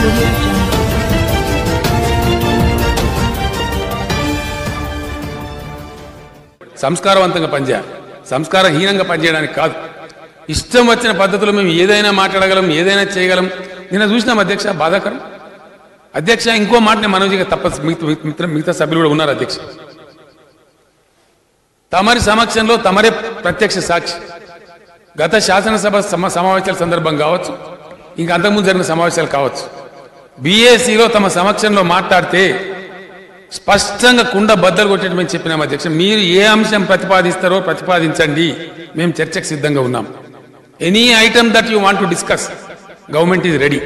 Audio Jungle. సంస్కారవంతంగా పనిచేయాలి, సంస్కారహీనంగా పనిచేయడానికి కాదు. ఇష్టం వచ్చిన పద్ధతిలో మేము ఏదైనా మాట్లాడగలం, ఏదైనా చేయగలం. నిన్న చూసినాం అధ్యక్ష, బాధాకరం. అధ్యక్ష, ఇంకో మాట నేను మనోజిగా తప్ప మిగతా సభ్యులు కూడా ఉన్నారు అధ్యక్ష. తమరి సమక్షంలో తమరే ప్రత్యక్ష సాక్షి. గత శాసనసభ సమావేశాల సందర్భం కావచ్చు, ఇంకా అంతకుముందు జరిగిన సమావేశాలు కావచ్చు, బీఏసీలో తమ సమక్షంలో మాట్లాడితే స్పష్టంగా కుండ బద్దలు కొట్టేటమని చెప్పినాం అధ్యక్ష. మీరు ఏ అంశం ప్రతిపాదిస్తారో ప్రతిపాదించండి, మేము చర్చకు సిద్ధంగా ఉన్నాం. Any item that you want to discuss, government is ready.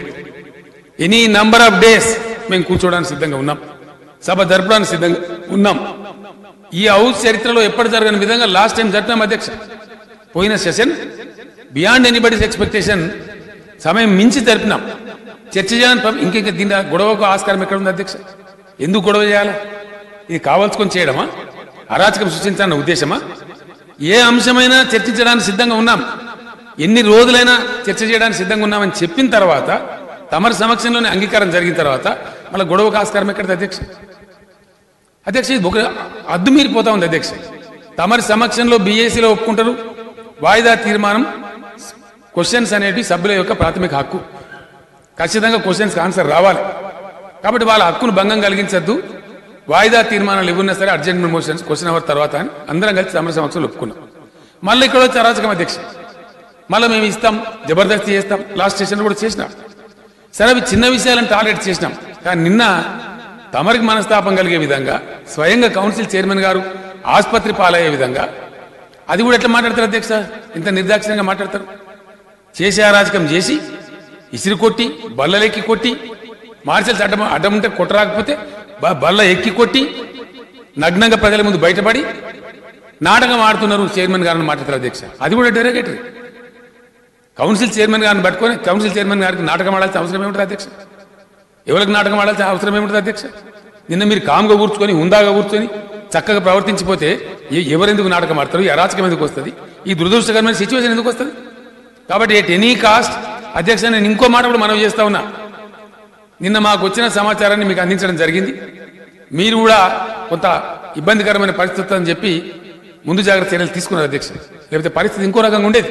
Any number of days మేము కూర్చోవడానికి సిద్ధంగా ఉన్నాం, సభ జరపడానికి సిద్ధంగా ఉన్నాం. ఈ హౌస్ చరిత్రలో ఎప్పటి జరగని విధంగా లాస్ట్ టైం జరిపినాం అధ్యక్ష. పోయిన సెషన్ బియాండ్ ఎనీబడీస్ ఎక్స్పెక్టేషన్, సమయం మించి జరిపినాం. చర్చ చేయాలని ఇంక దీని గొడవకు ఆస్కారం ఎక్కడ ఉంది అధ్యక్ష? ఎందుకు గొడవ చేయాలి? ఇది కావాల్సుకొని చేయడమా? అరాచకం సృష్టించాలన్న ఉద్దేశమా? ఏ అంశమైనా చర్చించడానికి సిద్ధంగా ఉన్నాం, ఎన్ని రోజులైనా చర్చ చేయడానికి సిద్ధంగా ఉన్నామని చెప్పిన తర్వాత, తమరి సమక్షంలోనే అంగీకారం జరిగిన తర్వాత మళ్ళీ గొడవకు ఆస్కారం ఎక్కడిది అధ్యక్ష? అధ్యక్ష, ఇది ఒక అద్దు మీరిపోతా ఉంది అధ్యక్ష. తమరి సమక్షంలో బీఏసీలో ఒప్పుకుంటారు, వాయిదా తీర్మానం, క్వశ్చన్స్ అనేవి సభ్యుల యొక్క ప్రాథమిక హక్కు. ఖచ్చితంగా క్వశ్చన్స్కి ఆన్సర్ రావాలి. కాబట్టి వాళ్ళ హక్కును భంగం కలిగించద్దు. వాయిదా తీర్మానాలు ఇవ్వన్నా సరే అర్జెంట్ మోషన్స్ క్వశ్చన్ అవర్ తర్వాత అని అందరం కలిసి తమరి సమక్షంలో ఒప్పుకున్నాం. మళ్ళీ ఇక్కడ వచ్చి అరాచకం అధ్యక్ష. మళ్ళీ మేము ఇస్తాం, జబర్దస్తి చేస్తాం, లాస్ట్ స్టేషన్లో కూడా చేసినాం. సరే, అవి చిన్న విషయాలను టార్గెట్ చేసినాం. కానీ నిన్న తమరికి మనస్తాపం కలిగే విధంగా స్వయంగా కౌన్సిల్ చైర్మన్ గారు ఆసుపత్రి పాలయ్యే విధంగా, అది కూడా ఎట్లా మాట్లాడతారు అధ్యక్ష? ఇంత నిర్దాక్షిణ్యంగా మాట్లాడతారు. చేసే అరాచకం చేసి, ఇసిరి కొట్టి, బల్లలెక్కి కొట్టి, మార్షల్స్ అడ్డం ఉంటే కొట్టరాకపోతే బల్ల ఎక్కి కొట్టి, నగ్నంగా ప్రజల ముందు బయటపడి నాటకం ఆడుతున్నారు చైర్మన్ గారిని మాట్లాడతారు అధ్యక్ష. అది కూడా డెరగేటరీ. కౌన్సిల్ చైర్మన్ గారిని పట్టుకొని కౌన్సిల్ చైర్మన్ గారికి నాటకం ఆడాల్సిన అవసరం ఏమిటంది అధ్యక్ష? ఎవరికి నాటకం ఆడాల్సిన అవసరం ఏమిటంది అధ్యక్ష? నిన్న మీరు కామ్గా కూర్చుకొని, హుందాగా కూర్చొని చక్కగా ప్రవర్తించిపోతే ఎవరెందుకు నాటకం ఆడతారు? ఈ అరాచకం ఎందుకు వస్తుంది? ఈ దురదృష్టకరమైన సిచ్యువేషన్ ఎందుకు వస్తుంది? కాబట్టి ఎట్ ఎనీ కాస్ట్ అధ్యక్ష, నేను ఇంకో మాట కూడా మనవి చేస్తా ఉన్నా. నిన్న మాకు వచ్చిన సమాచారాన్ని మీకు అందించడం జరిగింది. మీరు కూడా కొంత ఇబ్బందికరమైన పరిస్థితి అని చెప్పి ముందు జాగ్రత్త చర్యలు తీసుకున్నారు అధ్యక్ష. లేకపోతే పరిస్థితి ఇంకో రకంగా ఉండేది.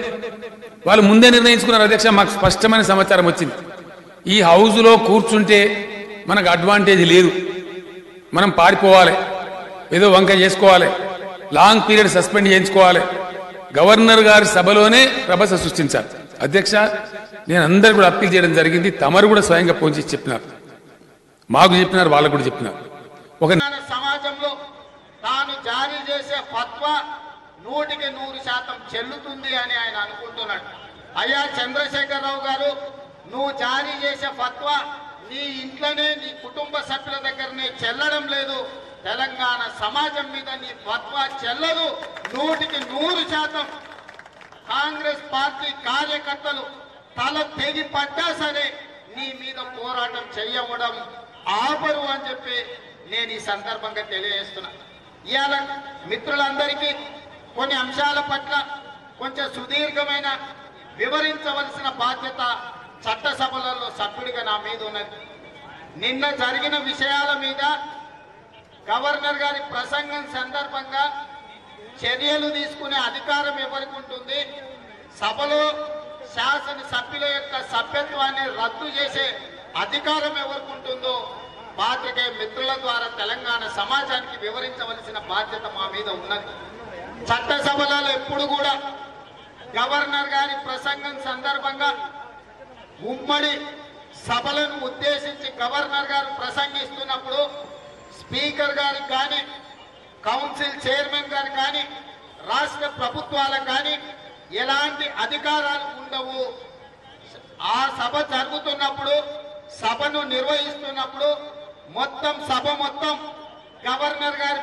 వాళ్ళు ముందే నిర్ణయించుకున్నారు అధ్యక్ష. మాకు స్పష్టమైన సమాచారం వచ్చింది. ఈ హౌస్లో కూర్చుంటే మనకు అడ్వాంటేజ్ లేదు, మనం పారిపోవాలి, ఏదో వంక చేసుకోవాలి, లాంగ్ పీరియడ్ సస్పెండ్ చేయించుకోవాలి, గవర్నర్ గారి సభలోనే రభస సృష్టించాలి. అధ్యక్ష, నేను అందరు కూడా అప్పీల్ చేయడం జరిగింది. తమరు కూడా స్వయంగా ఫోన్ చేసి చెప్పినారు, మాకు చెప్పినారు, వాళ్ళకు కూడా చెప్పినారు. ఒక సమాజంలో తాను జారీ చేసే ఫత్వా 100% చెల్లుతుంది అని ఆయన అనుకుంటున్నాడు. అయ్యా చంద్రశేఖరరావు గారు, నువ్వు జారీ చేసే ఫత్వా నీ ఇంట్లోనే, నీ కుటుంబ సభ్యుల దగ్గరనే చెల్లడం లేదు. తెలంగాణ సమాజం మీద నీ ఫత్వా చెల్లదు. 100% కాంగ్రెస్ పార్టీ కార్యకర్తలు తల తెగి పడ్డా సరే నీ మీద పోరాటం చెయ్యవడం ఆపరు అని చెప్పి నేను ఈ సందర్భంగా తెలియజేస్తున్నా. ఇవాళ మిత్రులందరికీ కొన్ని అంశాల పట్ల కొంచెం సుదీర్ఘమైన వివరించవలసిన బాధ్యత చట్టసభలలో సభ్యుడిగా నా మీద ఉన్నది. నిన్న జరిగిన విషయాల మీద గవర్నర్ గారి ప్రసంగం సందర్భంగా చర్యలు తీసుకునే అధికారం ఎవరికి ఉంటుంది? సభలో శాసనసభ్యుల యొక్క సభ్యత్వాన్ని రద్దు చేసే అధికారం ఎవరికి ఉంటుందో పాత్రికేయ మిత్రుల ద్వారా తెలంగాణ సమాజానికి వివరించవలసిన బాధ్యత మా మీద ఉన్నది. చట్టసభలలో ఎప్పుడు కూడా గవర్నర్ గారి ప్రసంగం సందర్భంగా ఉమ్మడి సభలను ఉద్దేశించి గవర్నర్ గారు ప్రసంగిస్తున్నప్పుడు స్పీకర్ గారికి కానీ, కౌన్సిల్ చైర్మన్ గారికి కానీ, రాష్ట్ర ప్రభుత్వాలకు కానీ ఎలాంటి అధికారాలు ఉండవు. ఆ సభ జరుగుతున్నప్పుడు, సభను నిర్వహిస్తున్నప్పుడు సభ మొత్తం గవర్నర్ గారి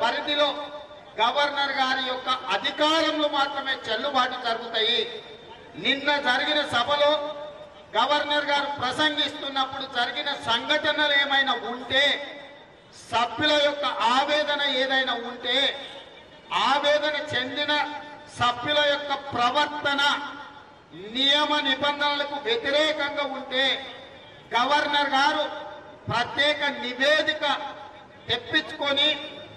పరిధిలో గవర్నర్ గారి యొక్క అధికారంలో మాత్రమే చెల్లుబాటు జరుగుతాయి. నిన్న జరిగిన సభలో గవర్నర్ గారు ప్రసంగిస్తున్నప్పుడు జరిగిన సంఘటనలు ఏమైనా ఉంటే, సభ్యుల యొక్క ఆవేదన ఏదైనా ఉంటే, ఆవేదన చెందిన సభ్యుల యొక్క ప్రవర్తన నియమ నిబంధనలకు వ్యతిరేకంగా ఉంటే గవర్నర్ గారు ప్రత్యేక నివేదిక తెప్పించుకొని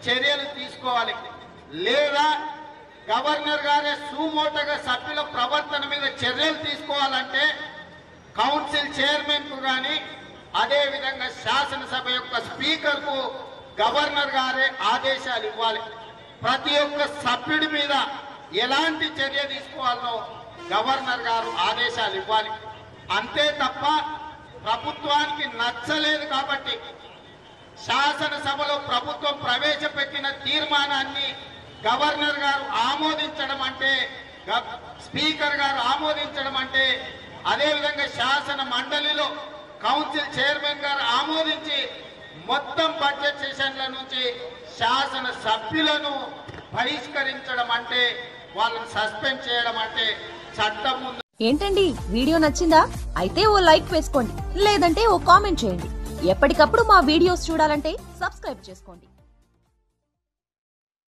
చర్యలు తీసుకోవాలి. లేదా గవర్నర్ గారే సుమోటగా సభ్యుల ప్రవర్తన మీద చర్యలు తీసుకోవాలంటే కౌన్సిల్ చైర్మన్ కు కానీ అదేవిధంగా శాసనసభ యొక్క స్పీకర్ కు గవర్నర్ గారే ఆదేశాలు ఇవ్వాలి. ప్రతి ఒక్క సభ్యుడి మీద ఎలాంటి చర్య తీసుకోవాలో గవర్నర్ గారు ఆదేశాలు ఇవ్వాలి. అంతే తప్ప ప్రభుత్వానికి నచ్చలేదు కాబట్టి శాసనసభలో ప్రభుత్వం ప్రవేశపెట్టిన తీర్మానాన్ని గవర్నర్ గారు ఆమోదించడం అంటే, స్పీకర్ గారు ఆమోదించడం అంటే, అదేవిధంగా శాసన మండలిలో కౌన్సిల్ చైర్మన్ గారు ఆమోదించి మొత్తం బడ్జెట్ సెషన్ల నుంచి శాసన సభ్యులను బహిష్కరించడం అంటే, వాళ్ళని సస్పెండ్ చేయడం అంటే చట్టం ముందు. ఏంటండి వీడియో నచ్చిందా? అయితే ఓ లైక్ వేసుకోండి, లేదంటే ఓ కామెంట్ చేయండి. ఎప్పటికప్పుడు మా వీడియోస్ చూడాలంటే సబ్స్క్రైబ్ చేసుకోండి.